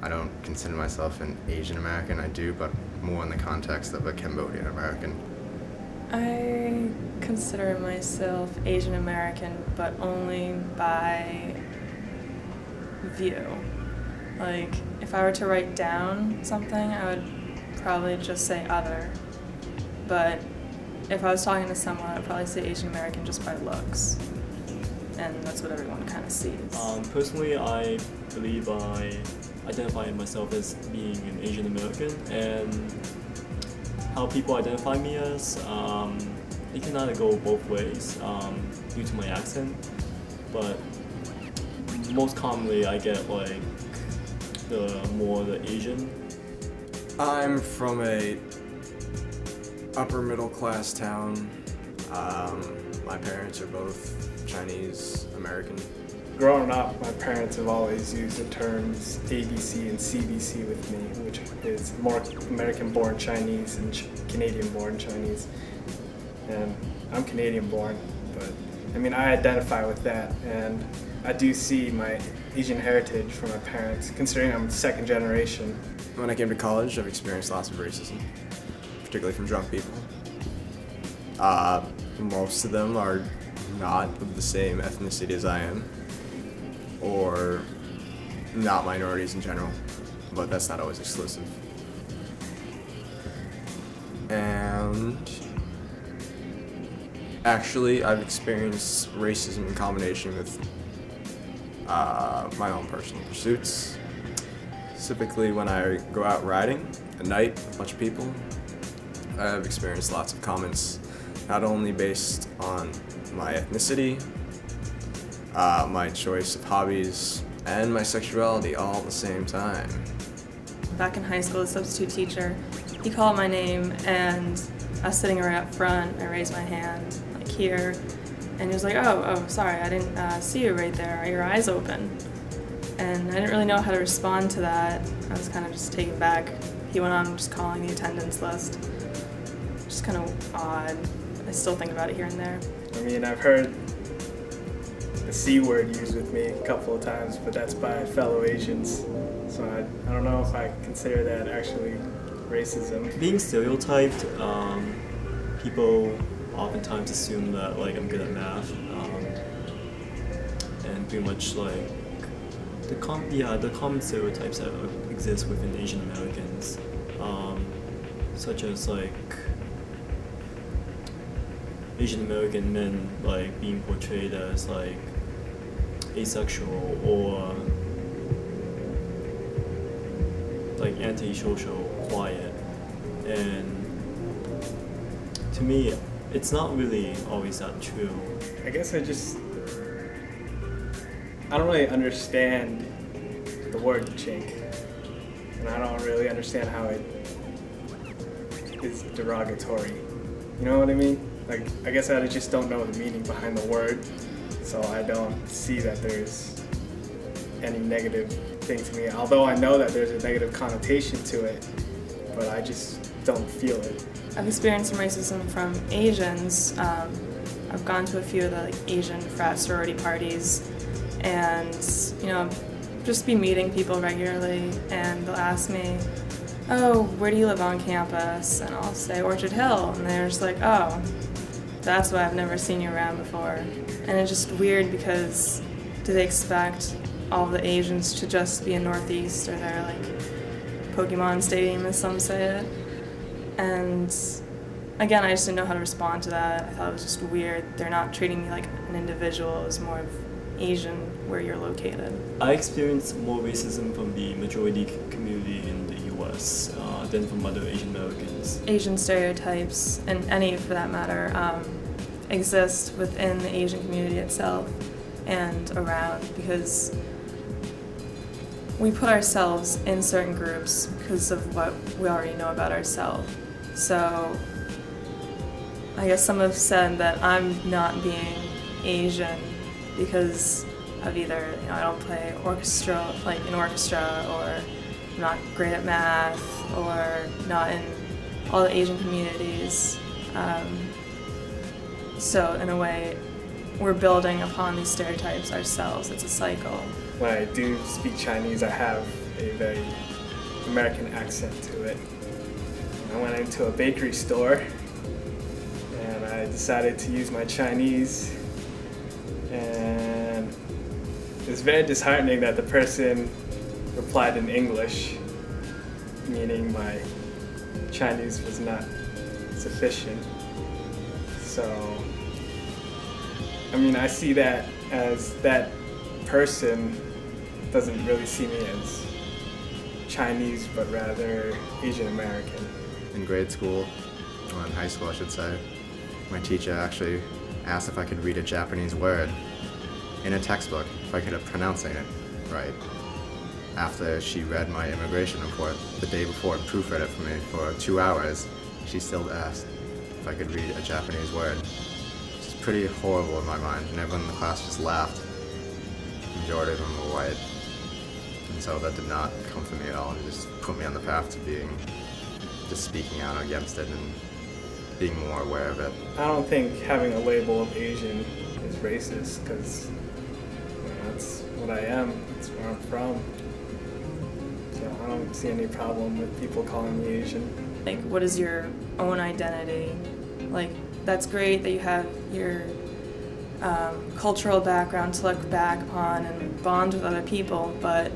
I don't consider myself an Asian American. I do, but more in the context of a Cambodian American. I consider myself Asian American, but only by view. Like, if I were to write down something, I would probably just say other. But if I was talking to someone, I'd probably say Asian American just by looks. And that's what everyone kind of sees. Personally, I believe I identify myself as being an Asian American, and how people identify me as, it can either go both ways due to my accent, but most commonly I get like the Asian. I'm from a upper middle class town. My parents are both Chinese American. Growing up, my parents have always used the terms ABC and CBC with me, which is more American-born Chinese and Canadian-born Chinese. And I'm Canadian-born, but I mean, I identify with that, and I do see my Asian heritage from my parents, considering I'm second generation. When I came to college, I've experienced lots of racism, particularly from drunk people. Most of them are not of the same ethnicity as I am, or not minorities in general, but that's not always exclusive. And actually, I've experienced racism in combination with my own personal pursuits. Specifically, when I go out riding at night with a bunch of people, I've experienced lots of comments, not only based on my ethnicity, my choice of hobbies, and my sexuality all at the same time. Back in high school, the substitute teacher, he called my name, and I was sitting right up front. I raised my hand, like here, and he was like, oh, sorry, I didn't see you right there. Are your eyes open? And I didn't really know how to respond to that. I was kind of just taken back. He went on just calling the attendance list. Just kind of odd. I still think about it here and there. I mean, I've heard the C word used with me a couple of times, but that's by fellow Asians. So I don't know if I consider that actually racism. Being stereotyped, people oftentimes assume that like I'm good at math, and pretty much like the common stereotypes that exist within Asian Americans, such as like Asian American men like being portrayed as like asexual or like antisocial, quiet, and to me it's not really always that true. I guess I don't really understand the word chink, and I don't really understand how it is derogatory. You know what I mean? Like, I guess I just don't know the meaning behind the word, so I don't see that there's any negative thing to me, although I know that there's a negative connotation to it, but I just don't feel it. I've experienced some racism from Asians. I've gone to a few of the like, Asian frat sorority parties, and just be meeting people regularly, and they'll ask me, oh, where do you live on campus? And I'll say Orchard Hill, and they're just like, oh, that's why I've never seen you around before. And it's just weird because do they expect all the Asians to just be in Northeast, or they're like Pokemon Stadium, as some say it? And again, I just didn't know how to respond to that. I thought it was just weird. They're not treating me like an individual, as more of Asian where you're located. I experienced more racism from the majority community in the US than from other Asian Americans. Asian stereotypes, and any for that matter, exist within the Asian community itself and around, because we put ourselves in certain groups because of what we already know about ourselves. So I guess some have said that I'm not being Asian because of either, I don't play orchestra, like an orchestra, or I'm not great at math, or not in all the Asian communities. So in a way, we're building upon these stereotypes ourselves. It's a cycle. when I do speak Chinese, I have a very American accent to it. I went into a bakery store and I decided to use my Chinese, and it's very disheartening that the person replied in English, meaning my Chinese was not sufficient. So, I mean, I see that as that person doesn't really see me as Chinese, but rather Asian American. In grade school, or in high school I should say, my teacher actually asked if I could read a Japanese word in a textbook, if I could have pronouncing it right. After she read my immigration report the day before and proofread it for me for 2 hours, she still asked if I could read a Japanese word. Which is pretty horrible in my mind, and everyone in the class just laughed. The majority of them were white. And so that did not comfort me at all, and just put me on the path to just speaking out against it and being more aware of it. I don't think having a label of Asian is racist, because that's what I am, that's where I'm from. So I don't see any problem with people calling me Asian. Like, what is your own identity? Like, that's great that you have your cultural background to look back upon and bond with other people, but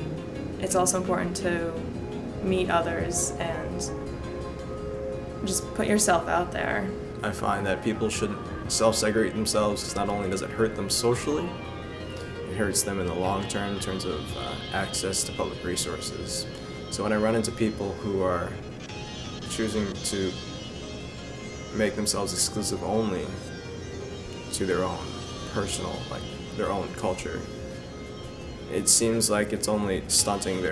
it's also important to meet others and just put yourself out there. I find that people should self-segregate themselves, because not only does it hurt them socially, it hurts them in the long term in terms of access to public resources. So when I run into people who are choosing to make themselves exclusive only to their own personal, like their own culture, it seems like it's only stunting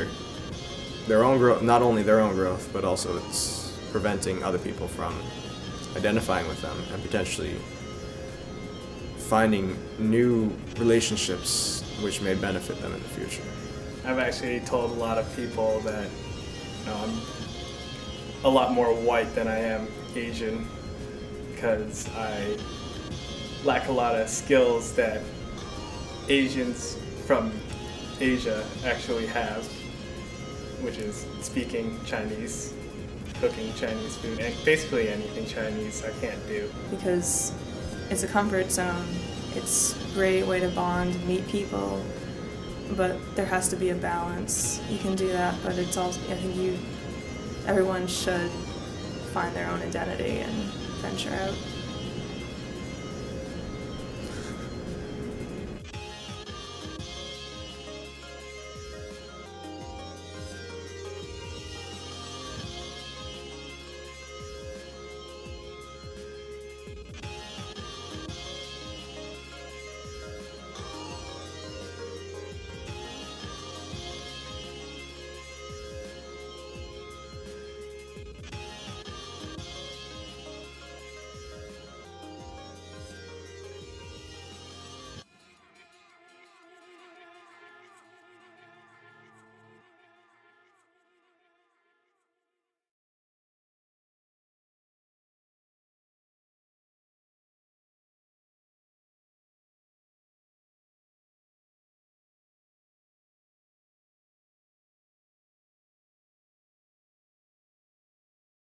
their own growth, not only their own growth, but also it's preventing other people from identifying with them and potentially finding new relationships which may benefit them in the future. I've actually told a lot of people that I'm a lot more white than I am Asian, because I lack a lot of skills that Asians from Asia actually have, which is speaking Chinese, cooking Chinese food, and basically anything Chinese I can't do. Because it's a comfort zone. It's a great way to bond, meet people, but there has to be a balance. You can do that, but it's also, I think everyone should find their own identity and venture out.